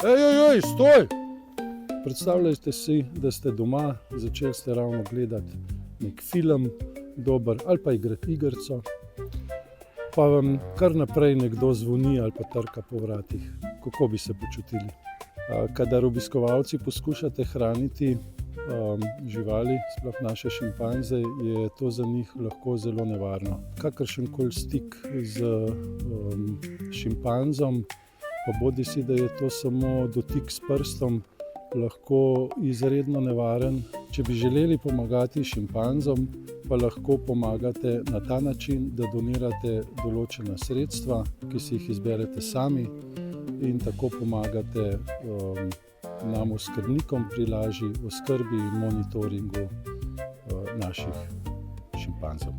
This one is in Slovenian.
Ej, stoj! Predstavljajte si, da ste doma, začeli ste ravno gledati nek film, dober, ali pa igrati igrico, pa vam kar naprej nekdo zvoni ali pa trka po vratih. Kako bi se počutili? Kadar obiskovalci poskušate hraniti živali, sploh naše šimpanze, je to za njih lahko zelo nevarno. Kakršenkoli stik z šimpanzom, pa bodisi, da je to samo dotik s prstom, lahko izredno nevaren. Če bi želeli pomagati šimpanzom, pa lahko pomagate na ta način, da donirate določena sredstva, ki si jih izberete sami, in tako pomagate nam oskrbnikom pri lažji oskrbi in monitoringu naših šimpanzov.